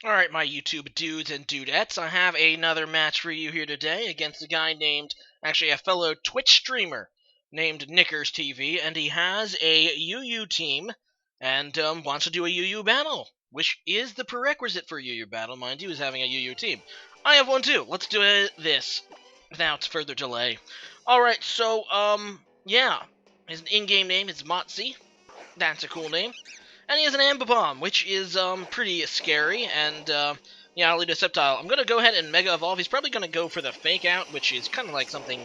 Alright, my YouTube dudes and dudettes, I have another match for you here today against a guy named, actually a fellow Twitch streamer named KnickersTV, and he has a UU team and wants to do a UU battle, which is the prerequisite for a UU battle, mind you, is having a UU team. I have one too. Let's do this without further delay. Alright, so, yeah, his in-game name is Motzi. That's a cool name. And he has an Ambipom, which is pretty scary, and yeah, I'll lead a Sceptile. I'm going to go ahead and Mega Evolve. He's probably going to go for the Fake Out, which is kind of like something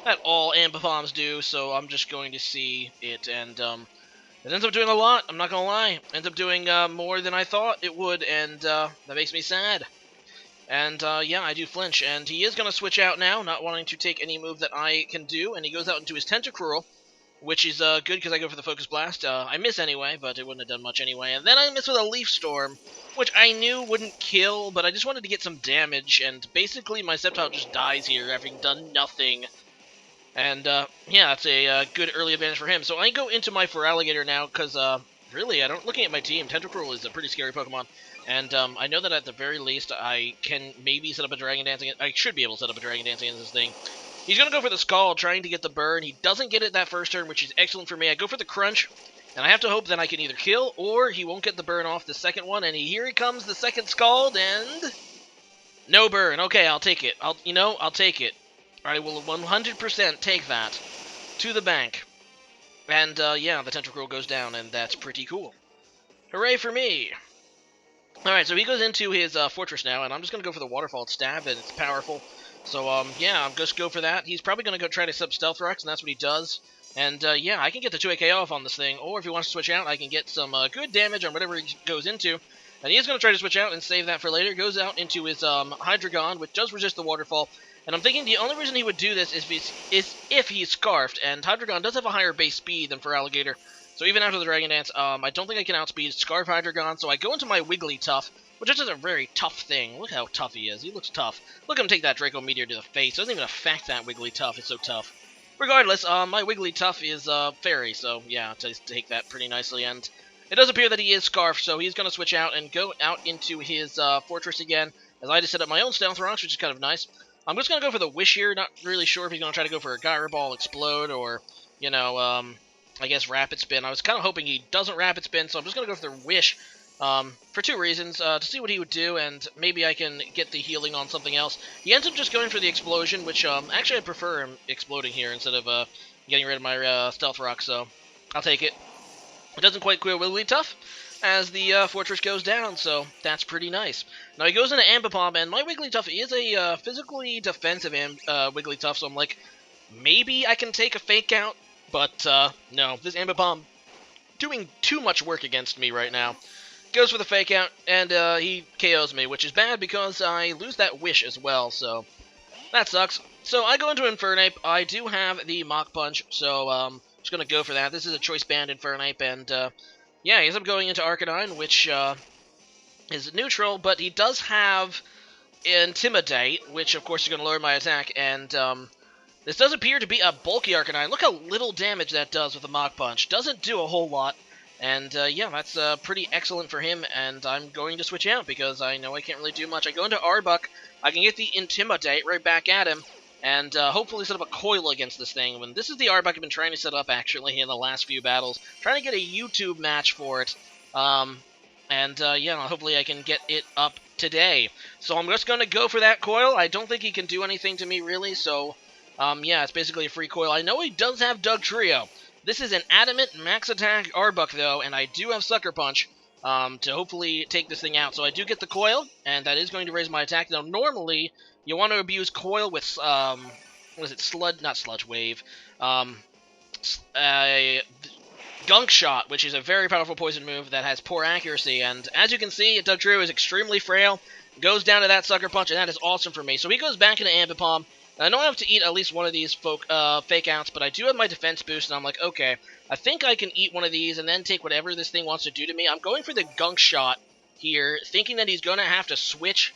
that all Ambipoms do, so I'm just going to see it, and it ends up doing a lot, I'm not going to lie. It ends up doing more than I thought it would, and that makes me sad. And yeah, I do flinch, and he is going to switch out now, not wanting to take any move that I can do, and he goes out into his Tentacruel, which is good because I go for the Focus Blast. I miss anyway, but it wouldn't have done much anyway. And then I miss with a Leaf Storm, which I knew wouldn't kill, but I just wanted to get some damage, and basically my Sceptile just dies here, having done nothing. And yeah, it's a good early advantage for him. So I go into my Feraligatr now, because really, looking at my team, Tentacruel is a pretty scary Pokemon. And I know that at the very least, I can maybe set up a Dragon Dance against... I should be able to set up a Dragon Dance against this thing. He's going to go for the Scald, trying to get the burn. He doesn't get it that first turn, which is excellent for me. I go for the Crunch, and I have to hope that I can either kill, or he won't get the burn off the second one. And here he comes, the second Scald, and... no burn. Okay, I'll take it. I'll take it. I will 100% take that to the bank. And, yeah, the Tentacruel goes down, and that's pretty cool. Hooray for me! Alright, so he goes into his Fortress now, and I'm just going to go for the Waterfall Stab, and it's powerful. So, yeah, I'm just go for that. He's probably going to go try to sub Stealth Rocks, and that's what he does. And, yeah, I can get the 2AK off on this thing, or if he wants to switch out, I can get some good damage on whatever he goes into. And he is going to try to switch out and save that for later. Goes out into his Hydreigon, which does resist the Waterfall. And I'm thinking the only reason he would do this is if he's Scarfed, and Hydreigon does have a higher base speed than Feraligatr. So even after the Dragon Dance, I don't think I can outspeed Scarf Hydreigon, so I go into my Wigglytuff, which is a very tough thing. Look how tough he is. He looks tough. Look at him take that Draco Meteor to the face. It doesn't even affect that Wigglytuff. It's so tough. Regardless, my Wigglytuff is Fairy, so yeah, to take that pretty nicely. And it does appear that he is Scarfed, so he's going to switch out and go out into his Fortress again, as I just set up my own Stealth Rocks, which is kind of nice. I'm just going to go for the Wish here. Not really sure if he's going to try to go for a Gyro Ball, Explode, or, you know, I guess Rapid Spin. I was kind of hoping he doesn't Rapid Spin, so I'm just going to go for the Wish. For two reasons, to see what he would do, and maybe I can get the healing on something else. He ends up just going for the Explosion, which, actually I prefer him exploding here instead of, getting rid of my, Stealth Rock, so I'll take it. It doesn't quite clear Wigglytuff as the, Fortress goes down, so that's pretty nice. Now he goes into Ambipom, and my Wigglytuff is a, physically defensive Wigglytuff, so I'm like, maybe I can take a Fake Out, but, no, this Ambipom doing too much work against me right now. Goes for the Fake Out, and he KOs me, which is bad because I lose that Wish as well, so that sucks. So I go into Infernape. I do have the Mach Punch, so just going to go for that. This is a Choice Band Infernape, and yeah, he ends up going into Arcanine, which is neutral, but he does have Intimidate, which of course is going to lower my attack, and this does appear to be a bulky Arcanine. Look how little damage that does with the Mach Punch. Doesn't do a whole lot. And, yeah, that's pretty excellent for him, and I'm going to switch out because I know I can't really do much. I go into Arbok, I can get the Intimidate right back at him, and hopefully set up a Coil against this thing. When this is the Arbok I've been trying to set up, actually, in the last few battles. Trying to get a YouTube match for it. Yeah, hopefully I can get it up today. So I'm just going to go for that Coil. I don't think he can do anything to me, really, so, yeah, it's basically a free Coil. I know he does have Dugtrio. This is an Adamant Max Attack Arbok, though, and I do have Sucker Punch to hopefully take this thing out. So I do get the Coil, and that is going to raise my attack. Now, normally, you want to abuse Coil with, what is it, not Sludge Wave, Gunk Shot, which is a very powerful poison move that has poor accuracy. And as you can see, Dugtrio is extremely frail, goes down to that Sucker Punch, and that is awesome for me. So he goes back into Ambipom. I know I have to eat at least one of these Fake Outs, but I do have my defense boost, and I'm like, okay, I think I can eat one of these and then take whatever this thing wants to do to me. I'm going for the Gunk Shot here, thinking that he's going to have to switch,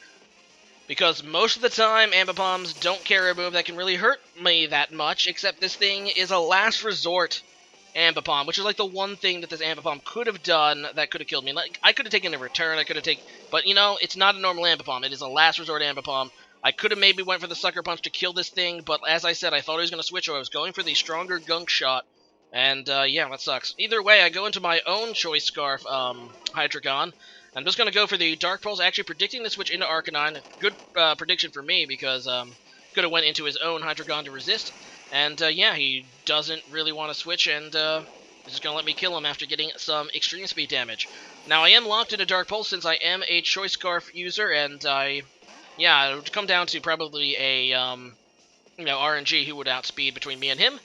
because most of the time, Ambipoms don't carry a move that can really hurt me that much, except this thing is a last resort, Ambipom, which is like the one thing that this Ambipom could have done that could have killed me. Like, I could have taken a return, but you know, it's not a normal Ambipom. It is a last resort Ambipom. I could have maybe went for the Sucker Punch to kill this thing, but as I said, I thought he was going to switch, or I was going for the stronger Gunk Shot, and yeah, that sucks. Either way, I go into my own Choice Scarf Hydreigon. I'm just going to go for the Dark Pulse, actually predicting the switch into Arcanine. Good prediction for me, because could have went into his own Hydreigon to resist. And yeah, he doesn't really want to switch, and he's just going to let me kill him after getting some extreme speed damage. Now, I am locked into Dark Pulse since I am a Choice Scarf user, and yeah, it would come down to probably a, RNG who would outspeed between me and him.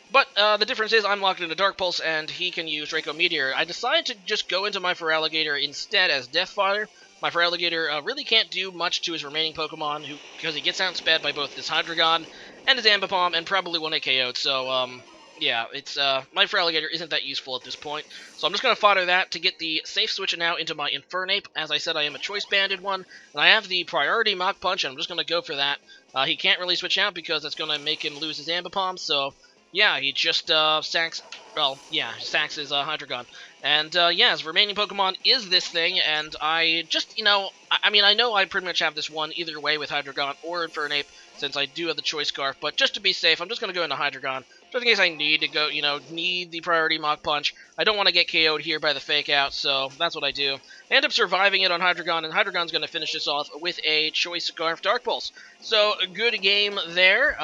But the difference is I'm locked into Dark Pulse, and he can use Draco Meteor. I decided to just go into my Feraligatr instead as Death Fire. My Feraligatr really can't do much to his remaining Pokemon, because he gets outsped by both this Hydreigon and his Ambipom, and probably one hit KO'd. So, yeah, it's my Feraligatr isn't that useful at this point. So I'm just going to fodder that to get the safe switch now into my Infernape. As I said, I am a choice-banded one, and I have the priority Mach Punch, and I'm just going to go for that. He can't really switch out because that's going to make him lose his Ambipom, so yeah, he just sacks his Hydreigon. And yeah, his remaining Pokemon is this thing, and I just, I mean, I know I pretty much have this one either way with Hydreigon or Infernape, since I do have the Choice Scarf, but just to be safe, I'm just going to go into Hydreigon, just in case I need to go, need the priority Mach Punch. I don't want to get KO'd here by the Fake Out, so that's what I do. I end up surviving it on Hydreigon, and Hydreigon's going to finish this off with a Choice Scarf Dark Pulse. So, a good game there.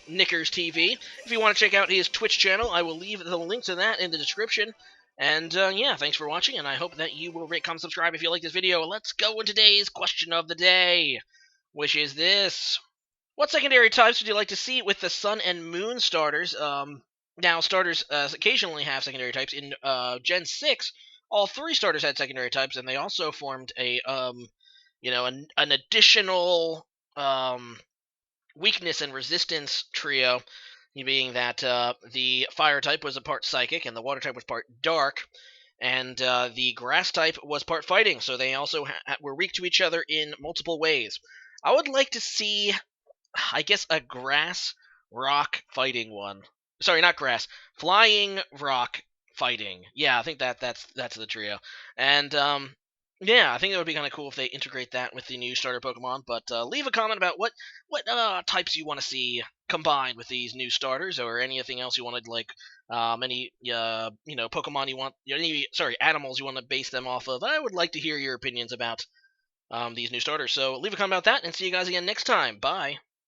KnickersTV. If you want to check out his Twitch channel, I will leave the link to that in the description. And yeah, thanks for watching, and I hope that you will rate, comment, subscribe if you like this video. Let's go into today's question of the day, which is this. What secondary types would you like to see with the Sun and Moon starters? Now, starters occasionally have secondary types. In Gen 6, all 3 starters had secondary types, and they also formed a, an additional, weakness and resistance trio, being that the fire type was a part psychic and the water type was part dark, and the grass type was part fighting, so they also were weak to each other in multiple ways. I would like to see, I guess, a grass rock fighting one. Sorry, not grass. Flying rock fighting. Yeah, I think that's the trio. And yeah, I think it would be kind of cool if they integrate that with the new starter Pokemon. But leave a comment about what types you want to see combined with these new starters, or anything else you wanted, like any Pokemon you want, animals you want to base them off of. I would like to hear your opinions about these new starters. So leave a comment about that, and see you guys again next time. Bye.